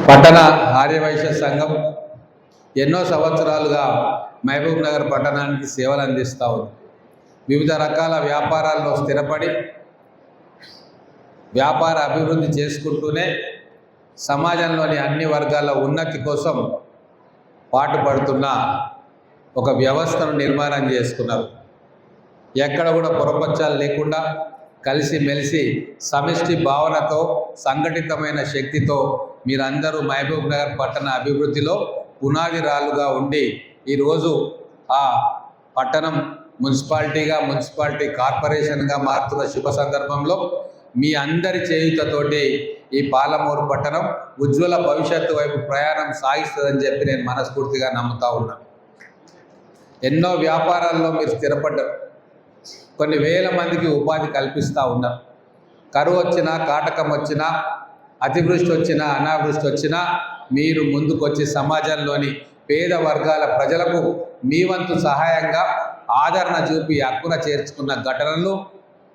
పట్టణ ఆర్యవైశ్య సంఘం ఎన్నో సంవత్సరాలుగా మహబూబ్ నగర్ పట్టణానికి సేవలు అందిస్తూ ఉంది. వివిధ రకాల వ్యాపారాల్లో స్థిరపడి వ్యాపార అభివృద్ధి చేసుకుంటూనే సమాజంలోని అన్ని వర్గాల ఉన్నతి కోసం పాటుపడుతున్న ఒక వ్యవస్థను నిర్మాణం చేసుకున్నారు. ఎక్కడ కూడా పొరపచ్చాలు లేకుండా కలిసిమెలిసి సమిష్టి భావనతో సంఘటితమైన శక్తితో మీరందరూ మహబూబ్ నగర్ పట్టణ అభివృద్ధిలో పునాది రాళ్ళుగా ఉండి ఈరోజు ఆ పట్టణం మున్సిపాలిటీ కార్పొరేషన్గా మారుతున్న శుభ సందర్భంలో మీ అందరి చేయుతతోటి ఈ పాలమూరు పట్టణం ఉజ్వల భవిష్యత్తు వైపు ప్రయాణం సాగిస్తుందని చెప్పి నేను మనస్ఫూర్తిగా నమ్ముతా ఉన్నాను. ఎన్నో వ్యాపారాల్లో మీరు స్థిరపడ్డారు. కొన్ని వేల మందికి ఉపాధి కల్పిస్తూ ఉన్నారు. కరువు వచ్చినా, కాటకం వచ్చినా, అతివృష్టి వచ్చినా, అనావృష్టి వచ్చినా మీరు ముందుకొచ్చి సమాజంలోని పేద వర్గాల ప్రజలకు మీ వంతు సహాయంగా ఆదరణ చూపి హక్కున చేర్చుకున్న ఘటనలు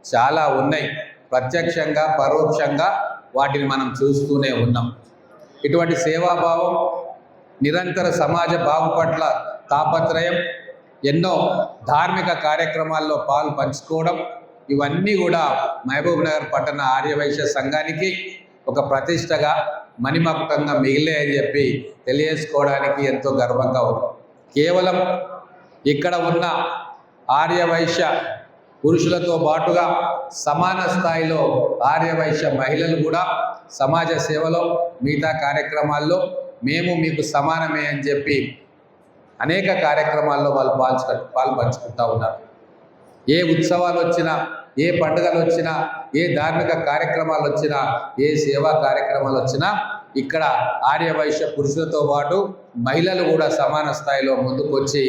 చాలా ఉన్నాయి. ప్రత్యక్షంగా పరోక్షంగా వాటిని మనం చూస్తూనే ఉన్నాం. ఇటువంటి సేవాభావం, నిరంతర సమాజ బాగుపట్ల తాపత్రయం, ఎన్నో ధార్మిక కార్యక్రమాల్లో పాలు పంచుకోవడం, ఇవన్నీ కూడా మహబూబ్ నగర్ పట్టణ ఆర్యవైశ్య సంఘానికి ఒక ప్రతిష్టగా మణిమకుటంగా మిగిలాయని చెప్పి తెలియజేసుకోవడానికి ఎంతో గర్వంగా ఉంది. కేవలం ఇక్కడ ఉన్న ఆర్యవైశ్య పురుషులతో పాటుగా సమాన స్థాయిలో ఆర్యవైశ్య మహిళలు కూడా సమాజ సేవలో మిగతా కార్యక్రమాల్లో మేము మీకు సమానమే అని చెప్పి అనేక కార్యక్రమాల్లో వాళ్ళు పాలు పంచుకుంటూ ఉన్నారు. ఏ ఉత్సవాలు వచ్చినా, ఏ పండుగలు వచ్చినా, ఏ ధార్మిక కార్యక్రమాలు వచ్చినా, ఏ సేవా కార్యక్రమాలు వచ్చినా ఇక్కడ ఆర్యవైశ్య పురుషులతో పాటు మహిళలు కూడా సమాన స్థాయిలో ముందుకు వచ్చి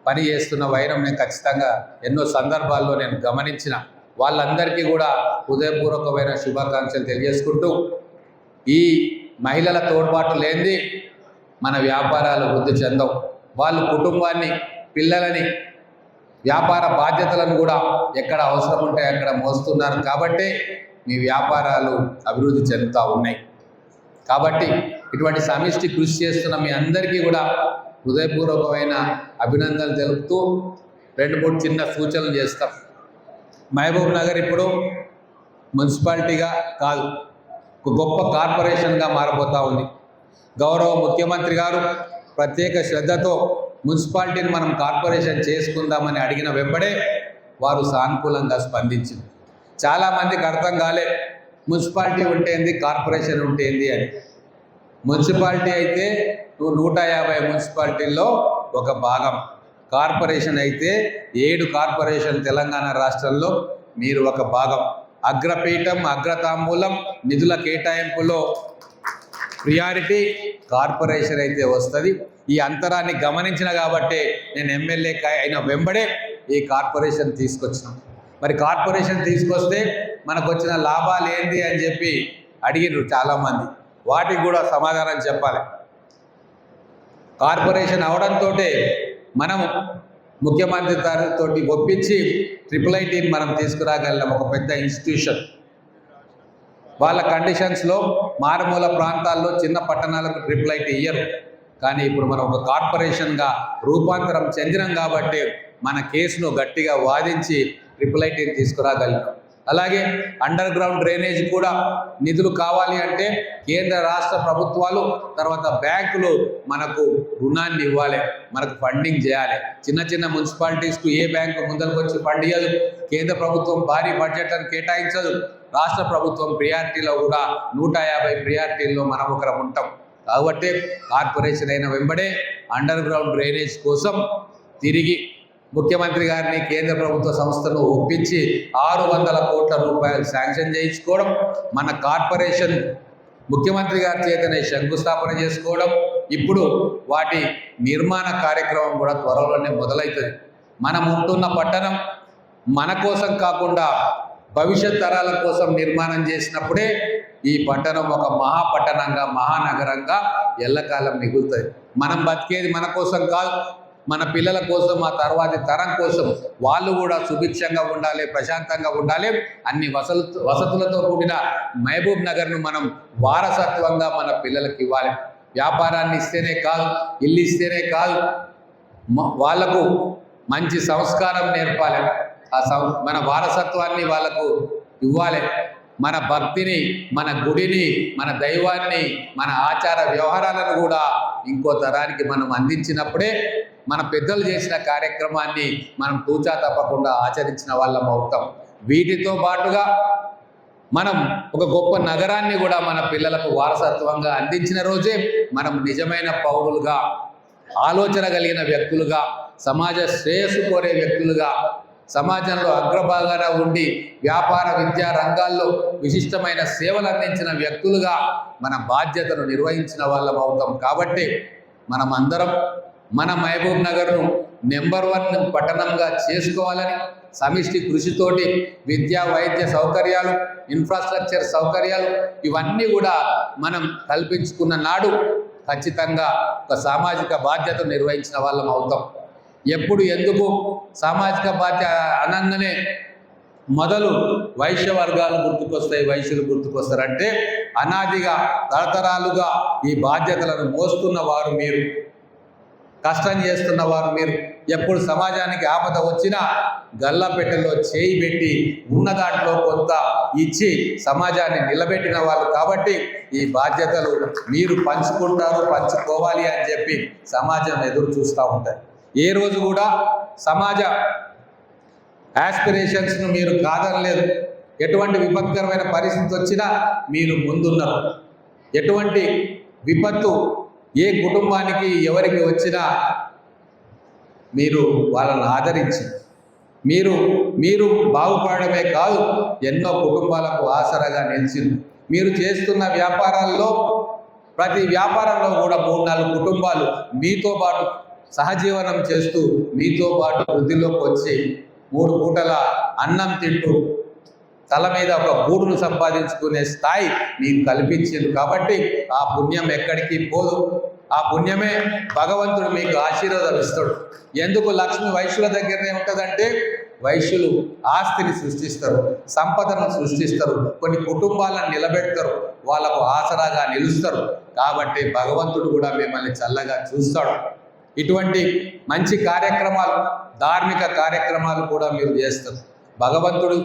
పని చేస్తున్న వైరం నేను ఖచ్చితంగా ఎన్నో సందర్భాల్లో నేను గమనించిన. వాళ్ళందరికీ కూడా హృదయపూర్వకమైన శుభాకాంక్షలు తెలియజేసుకుంటూ, ఈ మహిళల తోడ్పాటు లేనిది మన వ్యాపారాలు వృద్ధి చెందవు. వాళ్ళు కుటుంబాన్ని, పిల్లలని, వ్యాపార బాధ్యతలను కూడా ఎక్కడ అవసరం ఉంటే అక్కడ మోస్తున్నారు. కాబట్టి మీ వ్యాపారాలు అభివృద్ధి చెందుతూ ఉన్నాయి. కాబట్టి ఇటువంటి సమిష్టి కృషి చేస్తున్న మీ అందరికీ కూడా హృదయపూర్వకమైన అభినందనలు తెలుపుతూ 2-3 చిన్న సూచనలు చేస్తాం. మహబూబ్ నగర్ ఇప్పుడు మున్సిపాలిటీగా కాదు, ఒక గొప్ప కార్పొరేషన్గా మారబోతూ ఉంది. గౌరవ ముఖ్యమంత్రి గారు ప్రత్యేక శ్రద్ధతో మున్సిపాలిటీని మనం కార్పొరేషన్ చేసుకుందామని అడిగిన వెంబడే వారు సానుకూలంగా స్పందించింది. చాలామందికి అర్థం కాలే మున్సిపాలిటీ ఉంటే ఏంది, కార్పొరేషన్ ఉంటే ఏంది అని. మున్సిపాలిటీ అయితే నువ్వు 150 మున్సిపాలిటీల్లో ఒక భాగం, కార్పొరేషన్ అయితే 7 కార్పొరేషన్ తెలంగాణ రాష్ట్రంలో మీరు ఒక భాగం. అగ్రపీఠం, అగ్రతాంబూలం, నిధుల కేటాయింపులో ప్రియారిటీ కార్పొరేషన్ అయితే వస్తుంది. ఈ అంతరాన్ని గమనించిన కాబట్టే నేను ఎమ్మెల్యే అయిన వెంబడే ఈ కార్పొరేషన్ తీసుకొచ్చినాం. మరి కార్పొరేషన్ తీసుకొస్తే మనకు వచ్చిన లాభాలు ఏంటి అని చెప్పి అడిగినారు చాలామంది. వాటికి కూడా సమాధానం చెప్పాలి. కార్పొరేషన్ అవడంతో మనము ముఖ్యమంత్రి తోటి ఒప్పించి IIITని మనం తీసుకురాగలిగినాం. ఒక పెద్ద ఇన్స్టిట్యూషన్. వాళ్ళ కండిషన్స్లో మారుమూల ప్రాంతాల్లో చిన్న పట్టణాలకు IIIT ఇయ్యరు. కానీ ఇప్పుడు మనం ఒక కార్పొరేషన్గా రూపాంతరం చెందినాం కాబట్టి మన కేసును గట్టిగా వాదించి IIITని తీసుకురాగలిగినాం. అలాగే అండర్ గ్రౌండ్ డ్రైనేజ్ కూడా నిధులు కావాలి అంటే కేంద్ర రాష్ట్ర ప్రభుత్వాలు, తర్వాత బ్యాంకులు మనకు రుణాన్ని ఇవ్వాలి, మనకు ఫండింగ్ చేయాలి. చిన్న చిన్న మున్సిపాలిటీస్కు ఏ బ్యాంకు ముందరకు వచ్చి ఫండ్ ఇవ్వదు. కేంద్ర ప్రభుత్వం భారీ బడ్జెట్ అని కేటాయించదు. రాష్ట్ర ప్రభుత్వం ప్రియారిటీలో కూడా 150 ప్రియారిటీల్లో మనం ఒకరం ఉంటాం. కాబట్టి కార్పొరేషన్ అయిన వెంబడే అండర్ గ్రౌండ్ డ్రైనేజ్ కోసం తిరిగి ముఖ్యమంత్రి గారిని, కేంద్ర ప్రభుత్వ సంస్థను ఒప్పించి 600 కోట్ల రూపాయలు శాంక్షన్ చేయించుకోవడం, మన కార్పొరేషన్ ముఖ్యమంత్రి గారి చేతనే శంకుస్థాపన చేసుకోవడం, ఇప్పుడు వాటి నిర్మాణ కార్యక్రమం కూడా త్వరలోనే మొదలవుతుంది. మనం ఉంటున్న పట్టణం మన కోసం కాకుండా భవిష్యత్ తరాల కోసం నిర్మాణం చేసినప్పుడే ఈ పట్టణం ఒక మహాపట్టణంగా, మహానగరంగా ఎల్లకాలం మిగులుతుంది. మనం బతికేది మన కోసం కాదు, మన పిల్లల కోసం, ఆ తర్వాతి తరం కోసం వాళ్ళు కూడా సుభిక్షంగా ఉండాలి, ప్రశాంతంగా ఉండాలి. అన్ని వసతులతో కూడిన మహబూబ్ నగర్ను మనం వారసత్వంగా మన పిల్లలకు ఇవ్వాలి. వ్యాపారాన్ని ఇస్తేనే కాదు, ఇల్లు ఇస్తేనే కాదు, వాళ్లకు మంచి సంస్కారం నేర్పాలి. మన వారసత్వాన్ని వాళ్ళకు ఇవ్వాలి. మన భక్తిని, మన గుడిని, మన దైవాన్ని, మన ఆచార వ్యవహారాలను కూడా ఇంకో తరానికి మనం అందించినప్పుడే మన పెద్దలు చేసిన కార్యక్రమాన్ని మనం తూచా తప్పకుండా ఆచరించిన వాళ్ళం అవుతాం. వీటితో పాటుగా మనం ఒక గొప్ప నగరాన్ని కూడా మన పిల్లలకు వారసత్వంగా అందించిన రోజే మనం నిజమైన పౌరులుగా, ఆలోచన కలిగిన వ్యక్తులుగా, సమాజ శ్రేయస్సు కోరే వ్యక్తులుగా, సమాజంలో అగ్రభాగాన ఉండి వ్యాపార విద్యా రంగాల్లో విశిష్టమైన సేవలు అందించిన వ్యక్తులుగా మన బాధ్యతను నిర్వహించిన వాళ్ళం అవుతాం. కాబట్టి మనం అందరం మన మహబూబ్ నగర్ను నెంబర్ 1 పట్టణంగా చేసుకోవాలని సమిష్టి కృషితోటి విద్యా, వైద్య సౌకర్యాలు, ఇన్ఫ్రాస్ట్రక్చర్ సౌకర్యాలు ఇవన్నీ కూడా మనం కల్పించుకున్న నాడు ఖచ్చితంగా ఒక సామాజిక బాధ్యతను నిర్వహించిన వాళ్ళం అవుతాం. ఎప్పుడు ఎందుకు సామాజిక బాధ్యత అనగానే మొదలు వైశ్య వర్గాలు గుర్తుకొస్తాయి, వైశ్యులు గుర్తుకొస్తారంటే అనాదిగా తరతరాలుగా ఈ బాధ్యతలను మోస్తున్న వారు మీరు, కష్టం చేస్తున్న వారు మీరు. ఎప్పుడు సమాజానికి ఆపద వచ్చినా గల్లాపెట్టెలో చేయి పెట్టి ఉన్న దాంట్లో కొంత ఇచ్చి సమాజాన్ని నిలబెట్టిన వాళ్ళు. కాబట్టి ఈ బాధ్యతలు మీరు పంచుకుంటారు, పంచుకోవాలి అని చెప్పి సమాజం ఎదురు చూస్తూ ఉంటాయి. ఏ రోజు కూడా సమాజ యాస్పిరేషన్స్ను మీరు కాదనలేదు. ఎటువంటి విపత్కరమైన పరిస్థితి వచ్చినా మీరు ముందున్నారు. ఎటువంటి విపత్తు ఏ కుటుంబానికి ఎవరికి వచ్చినా మీరు వాళ్ళని ఆదరించి మీరు బాగుపడమే కాదు, ఎన్నో కుటుంబాలకు ఆసరాగా నిలిచింది. మీరు చేస్తున్న వ్యాపారాల్లో ప్రతి వ్యాపారంలో కూడా 3-4 కుటుంబాలు మీతో పాటు సహజీవనం చేస్తూ మీతో పాటు వృద్ధిలోకి వచ్చి 3 పూటల అన్నం తింటూ తల మీద ఒక గూడును సంపాదించుకునే స్థాయి మీకు కల్పించింది. కాబట్టి ఆ పుణ్యం ఎక్కడికి పోదు. ఆ పుణ్యమే భగవంతుడు మీకు ఆశీర్వాదం ఇస్తాడు. ఎందుకు లక్ష్మి వైశ్యుల దగ్గరనే ఉంటుందంటే వైశ్యులు ఆస్తిని సృష్టిస్తారు, సంపదను సృష్టిస్తారు, కొన్ని కుటుంబాలను నిలబెడతారు, వాళ్ళకు ఆసరాగా నిలుస్తారు. కాబట్టి భగవంతుడు కూడా మిమ్మల్ని చల్లగా చూస్తాడు. ఇటువంటి మంచి కార్యక్రమాలు, ధార్మిక కార్యక్రమాలు కూడా మీరు చేస్తారు. భగవంతుడు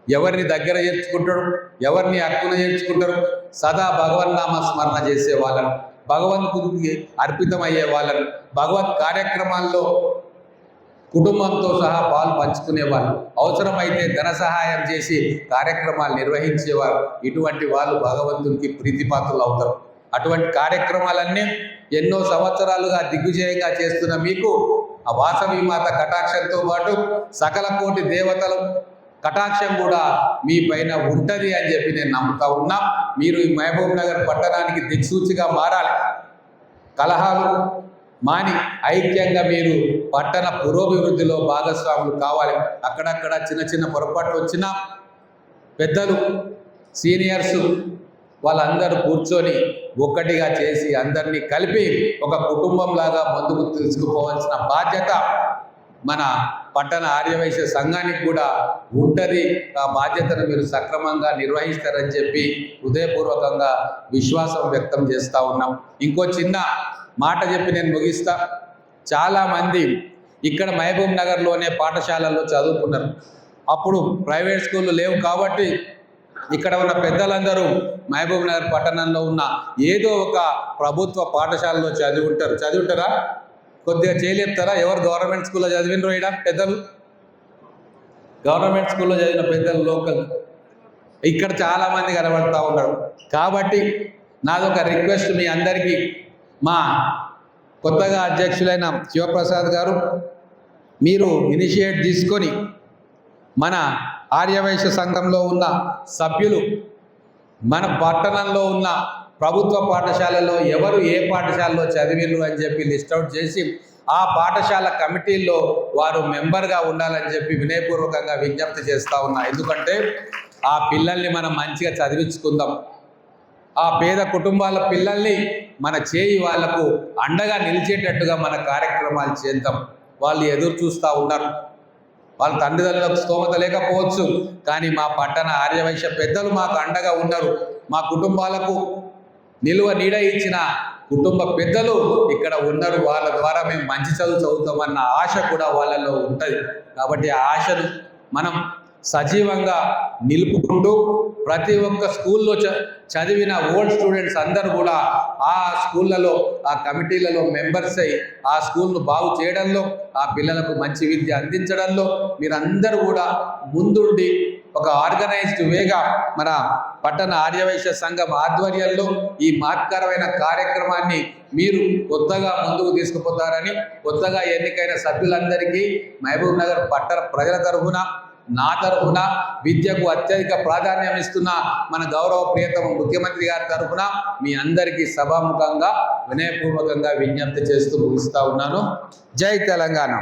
ఎవరిని దగ్గర చేర్చుకుంటాడు, ఎవరిని హక్కున చేర్చుకుంటారు? సదా భగవన్నామ స్మరణ చేసే వాళ్ళను, భగవంతుడికి అర్పితమయ్యే వాళ్ళను, భగవత్ కార్యక్రమాల్లో కుటుంబంతో సహా పాలు పంచుకునేవాళ్ళు, అవసరమైతే ధన సహాయం చేసి కార్యక్రమాలు నిర్వహించేవారు. ఇటువంటి వాళ్ళు భగవంతునికి ప్రీతిపాత్రులు అవుతారు. అటువంటి కార్యక్రమాలన్నీ ఎన్నో సంవత్సరాలుగా దిగ్విజయంగా చేస్తున్న మీకు ఆ వాసవి మాత కటాక్షంతో పాటు సకల కోటి దేవతలు కటాక్షం కూడా మీ పైన ఉంటుంది అని చెప్పి నేను నమ్ముతా ఉన్నా. మీరు ఈ మహబూబ్ నగర్ పట్టణానికి దిక్సూచిగా మారాలి. కలహాలు మాని ఐక్యంగా మీరు పట్టణ పురోభివృద్ధిలో భాగస్వాములు కావాలి. అక్కడక్కడ చిన్న చిన్న పొరపాట్లు వచ్చినా పెద్దలు, సీనియర్స్ వాళ్ళందరూ కూర్చొని ఒక్కటిగా చేసి అందరినీ కలిపి ఒక కుటుంబంలాగా ముందుకు తీసుకుపోవాల్సిన బాధ్యత మన పట్టణ ఆర్యవైశ్య సంఘానికి కూడా ఉంటుంది. ఆ బాధ్యతను మీరు సక్రమంగా నిర్వహిస్తారని చెప్పి హృదయపూర్వకంగా విశ్వాసం వ్యక్తం చేస్తూ ఉన్నాం. ఇంకో చిన్న మాట చెప్పి నేను ముగిస్తా. చాలామంది ఇక్కడ మహబూబ్ నగర్లోనే పాఠశాలల్లో చదువుకున్నారు. అప్పుడు ప్రైవేట్ స్కూళ్ళు లేవు కాబట్టి ఇక్కడ ఉన్న పెద్దలందరూ మహబూబ్ నగర్ పట్టణంలో ఉన్న ఏదో ఒక ప్రభుత్వ పాఠశాలలో చదివింటారా? కొద్దిగా చేయలేపుతారా? ఎవరు గవర్నమెంట్ స్కూల్లో చదివినరో ఇక్కడ పెద్దలు? గవర్నమెంట్ స్కూల్లో చదివిన పెద్దలు లోకల్ ఇక్కడ చాలామంది కనబడుతూ ఉన్నారు. కాబట్టి నాదొక రిక్వెస్ట్ మీ అందరికీ, మా కొత్తగా అధ్యక్షులైన శివప్రసాద్ గారు, మీరు ఇనిషియేట్ తీసుకొని మన ఆర్యవైశ్య సంఘంలో ఉన్న సభ్యులు మన పట్టణంలో ఉన్న ప్రభుత్వ పాఠశాలలో ఎవరు ఏ పాఠశాలలో చదివిండ్రు అని చెప్పి లిస్ట్ అవుట్ చేసి ఆ పాఠశాల కమిటీల్లో వారు మెంబర్గా ఉండాలని చెప్పి వినయపూర్వకంగా విజ్ఞప్తి చేస్తూ ఉన్నా. ఎందుకంటే ఆ పిల్లల్ని మనం మంచిగా చదివించుకుందాం. ఆ పేద కుటుంబాల పిల్లల్ని మన చేయి వాళ్లకు అండగా నిలిచేటట్టుగా మన కార్యక్రమాలు చేద్దాం. వాళ్ళు ఎదురు చూస్తూ ఉన్నారు. వాళ్ళ తల్లిదండ్రులకు స్తోమత లేకపోవచ్చు, కానీ మా పట్టణ ఆర్యవైశ్య పెద్దలు మాకు అండగా ఉన్నారు. మా కుటుంబాలకు నిలువ నీడ ఇచ్చిన కుటుంబ పెద్దలు ఇక్కడ ఉన్నారు. వాళ్ళ ద్వారా మేము మంచి చదువు చదువుతామన్న ఆశ కూడా వాళ్ళలో ఉంటుంది. కాబట్టి ఆ ఆశను మనం సజీవంగా నిలుపుకుంటూ ప్రతి ఒక్క స్కూల్లో చదివిన ఓల్డ్ స్టూడెంట్స్ అందరూ కూడా ఆ స్కూళ్ళలో ఆ కమిటీలలో మెంబర్స్ అయ్యి ఆ స్కూల్ను బాగు చేయడంలో, ఆ పిల్లలకు మంచి విద్య అందించడంలో మీరందరూ కూడా ముందుండి ఒక ఆర్గనైజ్డ్ వేగా మన పట్టణ ఆర్యవైశ్య సంఘం ఆధ్వర్యంలో ఈ మహత్కరమైన కార్యక్రమాన్ని మీరు కొత్తగా ముందుకు తీసుకుపోతారని, కొత్తగా ఎన్నికైన సభ్యులందరికీ మహబూబ్ నగర్ పట్టణ ప్రజల తరఫున, నా తరఫున, విద్యకు అత్యధిక ప్రాధాన్యం ఇస్తున్న మన గౌరవ ప్రియతమ ముఖ్యమంత్రి గారి తరఫున మీ అందరికీ సభాముఖంగా వినయపూర్వకంగా విజ్ఞప్తి చేస్తూ ముగిస్తా ఉన్నాను. జై తెలంగాణ.